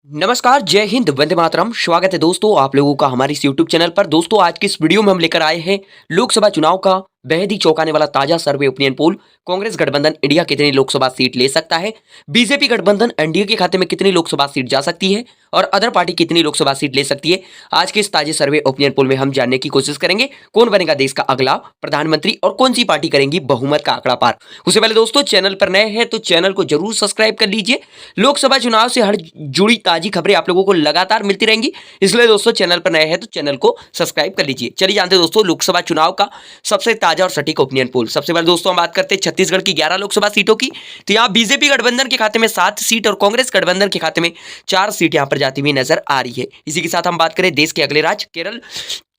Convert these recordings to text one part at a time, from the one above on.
नमस्कार, जय हिंद, वंदे मातरम। स्वागत है दोस्तों आप लोगों का हमारे इस यूट्यूब चैनल पर। दोस्तों आज की इस वीडियो में हम लेकर आए हैं लोकसभा चुनाव का बेहद ही चौंकाने वाला ताजा सर्वे ओपिनियन पोल। कांग्रेस गठबंधन इंडिया कितनी लोकसभा सीट ले सकता है, बीजेपी गठबंधन एनडीए के खाते में कितनी लोकसभा सीट जा सकती है और अदर पार्टी कितनी लोकसभा सीट ले सकती है। आज के इस ताजे सर्वे ओपिनियन पोल में हम जानने की कोशिश करेंगे कौन बनेगा देश का अगला प्रधानमंत्री और कौन सी पार्टी करेंगी बहुमत का आंकड़ा पार। उससे पहले दोस्तों चैनल पर नए हैं तो चैनल को जरूर सब्सक्राइब कर लीजिए। लोकसभा चुनाव से हर जुड़ी ताजी खबरें आप लोगों को लगातार मिलती रहेंगी, इसलिए दोस्तों चैनल पर नए हैं तो चैनल को सब्सक्राइब कर लीजिए। चलिए जानते हैं दोस्तों लोकसभा चुनाव का सबसे ताजा और सटीक ओपिनियन पोल। सबसे पहले दोस्तों हम बात करते हैं छत्तीसगढ़ की 11 लोकसभा सीटों की। तो यहाँ बीजेपी गठबंधन के खाते में 7 सीट और कांग्रेस गठबंधन के खाते में 4 सीट यहाँ पर जाती हुई नजर आ रही है। इसी के साथ हम बात करें देश के अगले राज्य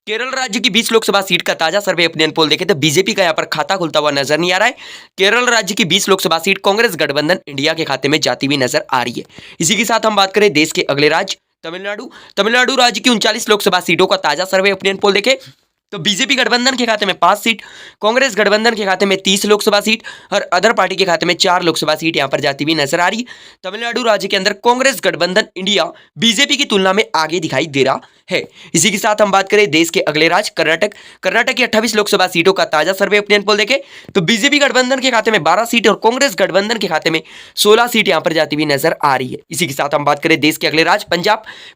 केरल राज्य की 20 लोकसभा सीट का ताजा सर्वे ओपिनियन पोल देखें तो बीजेपी का यहाँ पर खाता खुलता हुआ नजर नहीं आ रहा है। केरल राज्य की 20 लोकसभा सीट कांग्रेस गठबंधन इंडिया के खाते में जाती हुई नजर आ रही है। इसी के साथ हम बात करें देश के अगले राज्य तमिलनाडु राज्य की 39 लोकसभा सीटों का ताजा सर्वे ओपिनियन पोल देखें तो बीजेपी गठबंधन के खाते में 5 सीट, कांग्रेस गठबंधन के खाते में 30 लोकसभा सीट और अदर पार्टी के खाते में 4 लोकसभा सीट यहां पर जाती हुई नजर आ रही। तमिलनाडु राज्य के अंदर कांग्रेस गठबंधन इंडिया बीजेपी की तुलना में आगे दिखाई दे रहा है। इसी के साथ हम बात करें देश के अगले राज्य कर्नाटक की 28 लोकसभा सीटों का ताजा सर्वे ओपिनियन पोल देखें तो बीजेपी गठबंधन के खाते में 12 सीट और कांग्रेस गठबंधन के खाते में 16 सीट यहां पर जाती हुई नजर आ रही है। इसी के साथ हम बात करें देश के अगले राज्य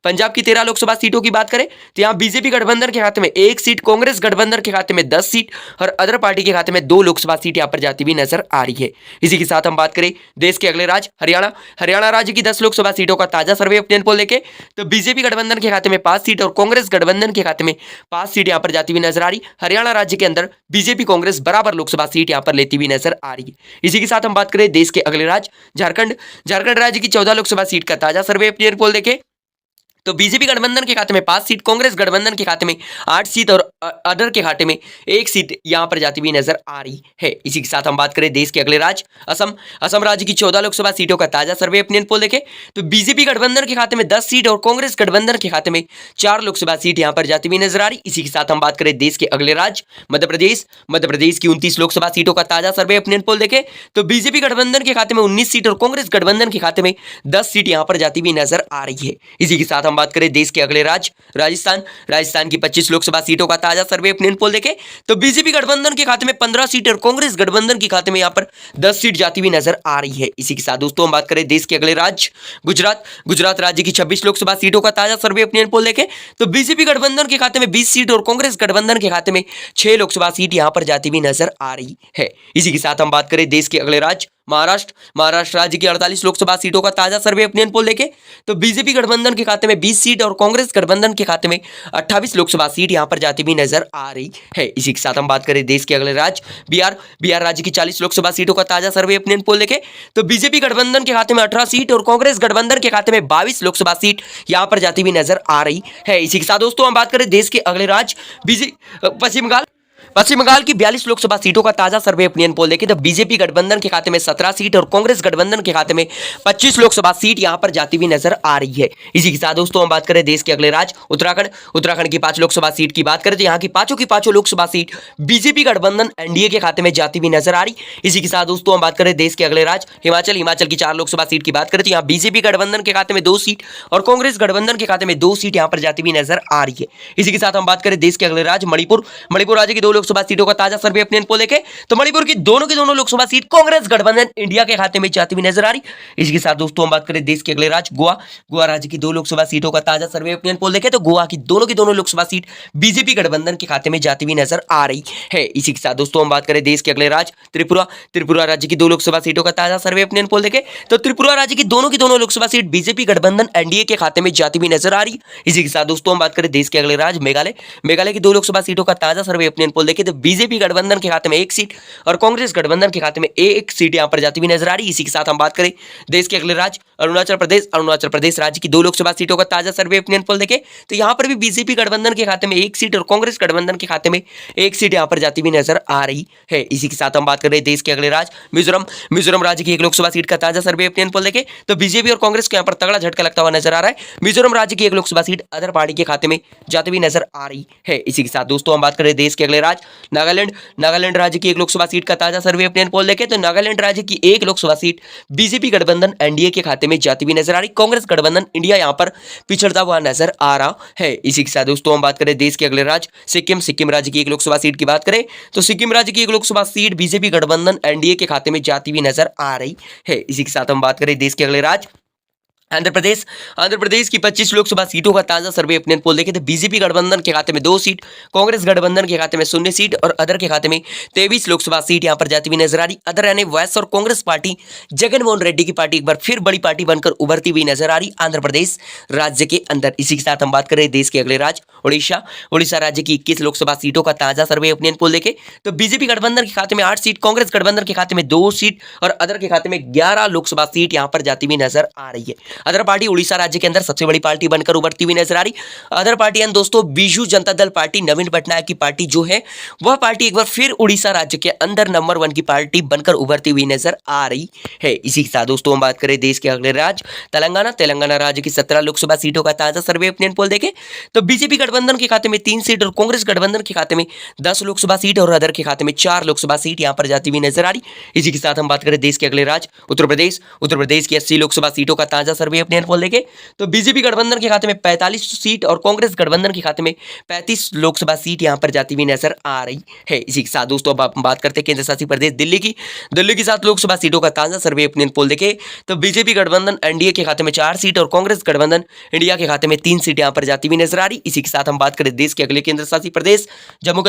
पंजाब की 13 लोकसभा सीटों की बात करें तो यहाँ बीजेपी गठबंधन के खाते में 1 सीट, कांग्रेस गठबंधन के खाते में 10 सीट और अदर पार्टी के खाते में 2 लोकसभा सीट यहां पर जाती हुई नजर आ रही है। इसी के साथ हम बात करें देश के अगले राज्य हरियाणा राज्य की 10 लोकसभा सीटों का ताजा सर्वे ओपिनियन पोल देखें तो बीजेपी गठबंधन के खाते में 5 सीट और कांग्रेस गठबंधन के खाते में 5 सीट यहां पर जाती हुई नजर आ रही। हरियाणा राज्य के अंदर बीजेपी कांग्रेस बराबर लोकसभा सीट यहां पर लेती हुई नजर आ रही है। इसी के साथ हम बात करें देश के अगले राज्य झारखंड राज्य की 14 लोकसभा सीट का ताजा सर्वे ओपिनियन पोल देखें तो बीजेपी गठबंधन के खाते में 5 सीट, कांग्रेस गठबंधन के खाते में 8 सीट और अदर के खाते में 1 सीट यहां पर जाती हुई नजर आ रही है। इसी के साथ हम बात करें देश के अगले राज्य असम राज्य की 14 लोकसभा सीटों का ताजा सर्वे ओपिनियन पोल देखें तो बीजेपी गठबंधन के खाते में 10 सीट और कांग्रेस गठबंधन के खाते में 4 लोकसभा सीट यहां पर जाती हुई नजर आ रही। इसी के साथ हम बात करें देश के अगले राज्य मध्य प्रदेश की 29 लोकसभा सीटों का ताजा सर्वे ओपिनियन पोल देखें तो बीजेपी गठबंधन के खाते में 19 सीट और कांग्रेस गठबंधन के खाते में 10 सीट यहां पर जाती हुई नजर आ रही है। इसी के साथ हम बात करें देश के अगले राज्य राजस्थान की 25 लोकसभा सीटों का ताजा सर्वे ओपिनियन पोल देखें तो बीजेपी गठबंधन के खाते में 15 सीट और कांग्रेस गठबंधन के खाते में यहां पर 10 सीट जाती हुई नजर आ रही है। इसी के साथ दोस्तों हम बात करें देश के अगले राज्य गुजरात राज्य की 26 लोकसभा सीटों का ताजा सर्वे ओपिनियन पोल देखें तो बीजेपी गठबंधन के खाते में 20 सीट और कांग्रेस गठबंधन के खाते में 6 लोकसभा सीट यहां पर जाती हुई नजर आ रही है। इसी के साथ हम बात करें देश के अगले राज्य महाराष्ट्र राज्य की 48 लोकसभा सीटों का ताजा सर्वे ओपिनियन पोल देखें तो बीजेपी गठबंधन के खाते में 20 सीट और कांग्रेस गठबंधन के खाते में 28 लोकसभा सीट यहां पर जाती हुई नजर आ रही है। इसी के साथ हम बात करें देश के अगले राज्य बिहार राज्य की 40 लोकसभा सीटों का ताजा सर्वे ओपिनियन पोल देखें तो बीजेपी गठबंधन के खाते में 18 सीट और कांग्रेस गठबंधन के खाते में 22 लोकसभा सीट यहां पर जाती हुई नजर आ रही है। इसी के साथ दोस्तों हम बात करें देश के अगले राज्य पश्चिम बंगाल की 42 लोकसभा सीटों का ताजा सर्वे ओपिनियन पोल देखें तो बीजेपी गठबंधन के खाते में 17 सीट और कांग्रेस गठबंधन के खाते में 25 लोकसभा सीट यहां पर जाती हुई नजर आ रही है। इसी के साथ दोस्तों हम बात करें देश के अगले राज्य उत्तराखंड की 5 लोकसभा सीट की बात करें तो यहां की पांचों लोकसभा सीट बीजेपी गठबंधन एनडीए के खाते में जाती हुई नजर आ रही। इसी के साथ दोस्तों हम बात करें देश के अगले राज्य हिमाचल की 4 लोकसभा सीट की बात करें तो यहां बीजेपी गठबंधन के खाते में 2 सीट और कांग्रेस गठबंधन के खाते में 2 सीट यहां पर जाती हुई नजर आ रही है। इसी के साथ हम बात करें देश के अगले राज्य मणिपुर राज्य की 2 लोकसभा सीटों का ताजा सर्वे ओपिनियन पोल देखें तो मणिपुर की दोनों लोकसभा सीट कांग्रेस गठबंधन इंडिया के खाते में जाती हुई नजर आ रही। इसी के साथ दोस्तों हम बात करें देश के अगले राज्य गोवा राज्य की 2 लोकसभा सीटों का ताजा सर्वे ओपिनियन पोल देखें तो गोवा की दोनों लोकसभा सीट बीजेपी गठबंधन के खाते में जाती हुई नजर आ रही है। इसी के साथ दोस्तों हम बात करें देश के अगले राज्य त्रिपुरा राज्य की 2 लोकसभा सीटों का ताजा सर्वे ओपिनियन पोल देखें तो त्रिपुरा राज्य की दोनों लोकसभा सीट बीजेपी गठबंधन एनडीए के खाते में जाती हुई नजर आ रही। इसी के साथ दोस्तों हम बात करें देश के अगले राज्य मेघालय की 2 लोकसभा सीटों का ताजा सर्वे ओपिनियन पोल देखें तो बीजेपी गठबंधन के खाते में 1 सीट और कांग्रेस गठबंधन के खाते में 1 सीट यहां पर जाती हुई नजर आ रही। इसी के साथ हम बात करें देश के अगले राज्य अरुणाचल प्रदेश राज्य की 2 लोकसभा सीटों का ताजा सर्वे ओपिनियन पोल देखें तो यहां पर भी बीजेपी गठबंधन के खाते में 1 सीट और कांग्रेस गठबंधन के खाते में 1 सीट यहां पर जाती हुई नजर आ रही है। इसी के साथ हम बात करें देश के अगले राज्य मिजोरम राज्य की 1 लोकसभा सीट का ताजा सर्वे ओपिनियन पोल देखें तो बीजेपी और कांग्रेस को यहां पर तगड़ा झटका लगता हुआ नजर आ रहा है। मिजोरम राज्य की 1 लोकसभा सीट अदर पार्टी के खाते में जाती हुई नजर आ रही है। इसी के साथ दोस्तों हम बात करें देश के अगले राज्य नागालैंड राज्य की एक लोकसभा सीट का ताजा सर्वे ओपिनियन पोल देखें तो नागालैंड राज्य की एक लोकसभा सीट बीजेपी गठबंधन एनडीए के खाते में जाती हुई नजर आ रही। कांग्रेस गठबंधन इंडिया यहां पर पिछड़ता हुआ नजर आ रहा है। इसी के साथ दोस्तों हम बात करें देश के अगले राज्य सिक्किम राज्य की एक लोकसभा सीट की बात करें तो सिक्किम राज्य की एक लोकसभा सीट बीजेपी गठबंधन एनडीए के खाते में जाती हुई नजर आ रही है। इसी के साथ हम बात करें देश के अगले राज्य आंध्र प्रदेश की 25 लोकसभा सीटों का ताजा सर्वे ओपिनियन पोल देखें तो बीजेपी गठबंधन के खाते में 2 सीट, कांग्रेस गठबंधन के खाते में 0 सीट और अदर के खाते में 23 लोकसभा सीट यहां पर जाती हुई नजर आ रही। अदर यानी वैस और कांग्रेस पार्टी जगनमोहन रेड्डी की पार्टी एक बार फिर बड़ी पार्टी बनकर उभरती हुई नजर आ रही आंध्र प्रदेश राज्य के अंदर। इसी के साथ हम बात करें देश के अगले राज्य उड़ीसा राज्य की 21 लोकसभा सीटों का ताजा सर्वे ओपिनियन पोल देखें तो बीजेपी गठबंधन के खाते में 8 सीट, कांग्रेस गठबंधन के खाते में 2 सीट और अदर के खाते में 11 लोकसभा सीट यहां पर जाती हुई नजर आ रही है। अदर पार्टी उड़ीसा राज्य के अंदर सबसे बड़ी पार्टी बनकर उभरती हुई नजर आ रही। अदर पार्टी दोस्तों बीजू जनता दल पार्टी, नवीन पटनायक की पार्टी जो है वह पार्टी एक बार फिर उड़ीसा राज्य के अंदर नंबर 1 की पार्टी बनकर उभरती हुई नजर आ रही है। इसी के साथ दोस्तों हम बात करें देश के अगले राज्य तेलंगाना राज्य की 17 लोकसभा सीटों का ताजा सर्वे ओपिनियन पोल देखें तो बीजेपी गठबंधन के खाते में 3 सीट और कांग्रेस गठबंधन के खाते में 10 लोकसभा सीट और अदर के खाते में 4 लोकसभा सीट यहां पर जाती हुई नजर आ रही। इसी के साथ हम बात करें देश के अगले राज्य उत्तर प्रदेश की 80 लोकसभा सीटों का ताजा सर्वे ओपिनियन पोल देखें तो बीजेपी गठबंधन के खाते में 45 सीट और कांग्रेस गठबंधन के खाते में 35 लोकसभा सीट यहां पर जाती हुई नजर आ रही है। इसी के साथ दोस्तों अब हम बात करते हैं केंद्र शासित प्रदेश दिल्ली की 7 लोकसभा सीटों का ताजा सर्वे ओपिनियन पोल देखें तो बीजेपी गठबंधन एनडीए के खाते में 4 सीट और कांग्रेस गठबंधन इंडिया के खाते में 3 सीट यहां पर जाती हुई नजर आ रही। इसी के साथ हम बात करें देश के अगले केंद्र शासित प्रदेश जम्मू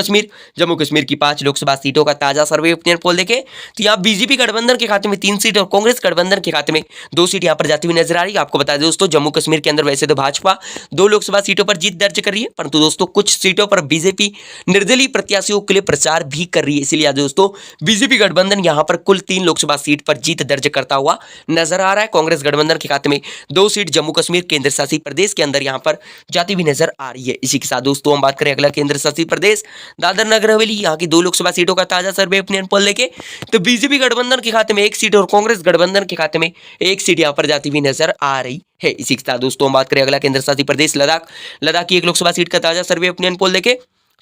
कश्मीर की 5 लोकसभा सीटों का ताजा सर्वे ओपिनियन पोल देखें तो यहाँ बीजेपी गठबंधन के खाते में 3 सीट और कांग्रेस गठबंधन के खाते में 2 सीट यहां पर जाती हुई नजर आ रही। आपको बता दें दोस्तों जम्मू कश्मीर के अंदर वैसे तो भाजपा 2 लोकसभा सीटों पर जीत दर्ज कर रही है, परंतु दोस्तों कुछ सीटों पर बीजेपी निर्दलीय प्रत्याशियों के लिए प्रचार भी कर रही है। इसलिए दोस्तों बीजेपी गठबंधन यहां पर कुल 3 लोकसभा सीट पर जीत दर्ज करता हुआ नजर आ रहा है। कांग्रेस गठबंधन के खाते में 2 सीट जम्मू कश्मीर केंद्र शासित प्रदेश के अंदर यहां पर जाती हुई नजर आ रही है। इसी के साथ दोस्तों हम बात करें अगला केंद्र शासित प्रदेश दादर नगर हवेली, यहाँ की 2 लोकसभा सीटों का ताजा सर्वे ओपिनियन पोल लेके तो बीजेपी गठबंधन के खाते में 1 सीट और कांग्रेस गठबंधन के खाते में 1 सीट यहां पर जाती हुई नजर आ रही है। इसी के साथ दोस्तों हम बात करें अगला केंद्र शासित प्रदेश लद्दाख की 1 लोकसभा सीट का ताजा सर्वे ओपिनियन पोल देखें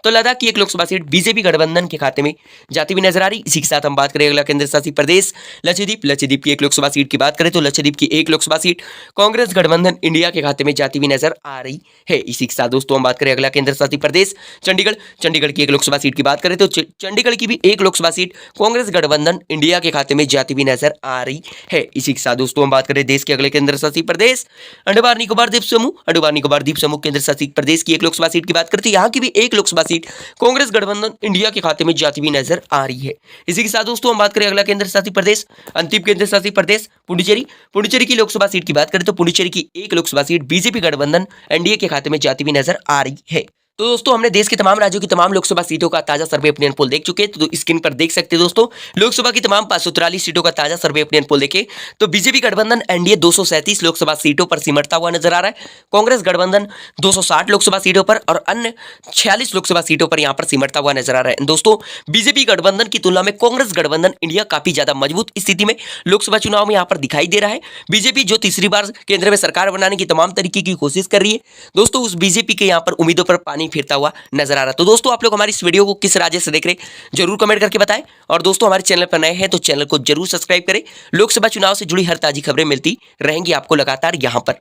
तो लद्दाख की 1 लोकसभा सीट बीजेपी गठबंधन के खाते में जाती हुई नजर आ रही। इसी के साथ हम बात करें अगला केंद्र शासित प्रदेश लक्षद्वीप की 1 लोकसभा सीट की बात करें तो लक्षद्वीप की 1 लोकसभा सीट कांग्रेस गठबंधन इंडिया के खाते में जाती हुई नजर आ रही है। इसी के साथ दोस्तों हम बात करें अगला केंद्र शासित प्रदेश चंडीगढ़ की 1 लोकसभा सीट की बात करें तो चंडीगढ़ की भी 1 लोकसभा सीट कांग्रेस गठबंधन इंडिया के खाते में जाती हुई नजर आ रही है। इसी के साथ दोस्तों हम बात करें देश के अगले केंद्र शासित प्रदेश अंडमान निकोबार द्वीप समूह केंद्र शासित प्रदेश की 1 लोकसभा सीट की बात करते हैं, यहाँ की भी 1 लोकसभा सीट कांग्रेस गठबंधन इंडिया के खाते में जाती हुई नजर आ रही है। इसी के साथ दोस्तों हम बात करें अगला केंद्र शासित प्रदेश अंतिम केंद्र शासित प्रदेश पुडुचेरी की लोकसभा सीट की बात करें तो पुडुचेरी की 1 लोकसभा सीट बीजेपी गठबंधन एनडीए के खाते में जाती हुई नजर आ रही है। तो दोस्तों हमने देश के तमाम राज्यों की तमाम लोकसभा सीटों का ताजा सर्वे ओपिनियन पोल देख चुके हैं। तो स्क्रीन पर देख सकते हैं दोस्तों लोकसभा की तमाम 543 सीटों का ताजा सर्वे ओपिनियन पोल देखे तो बीजेपी गठबंधन एनडीए 237 लोकसभा सीटों पर सिमटता हुआ नजर आ रहा है। कांग्रेस गठबंधन 260 लोकसभा सीटों पर और अन्य 46 लोकसभा सीटों पर यहां पर सिमटता हुआ नजर आ रहा है। दोस्तों बीजेपी गठबंधन की तुलना में कांग्रेस गठबंधन इंडिया काफी ज्यादा मजबूत स्थिति में लोकसभा चुनाव में यहां पर दिखाई दे रहा है। बीजेपी जो तीसरी बार केंद्र में सरकार बनाने की तमाम तरीके की कोशिश कर रही है दोस्तों, उस बीजेपी के यहां पर उम्मीदों पर पानी फिरता हुआ नजर आ रहा। तो दोस्तों आप लोग हमारी इस वीडियो को किस राज्य से देख रहे हैं जरूर कमेंट करके बताएं और दोस्तों हमारे चैनल पर नए हैं तो चैनल को जरूर सब्सक्राइब करें। लोकसभा चुनाव से जुड़ी हर ताजी खबरें मिलती रहेंगी आपको लगातार यहां पर।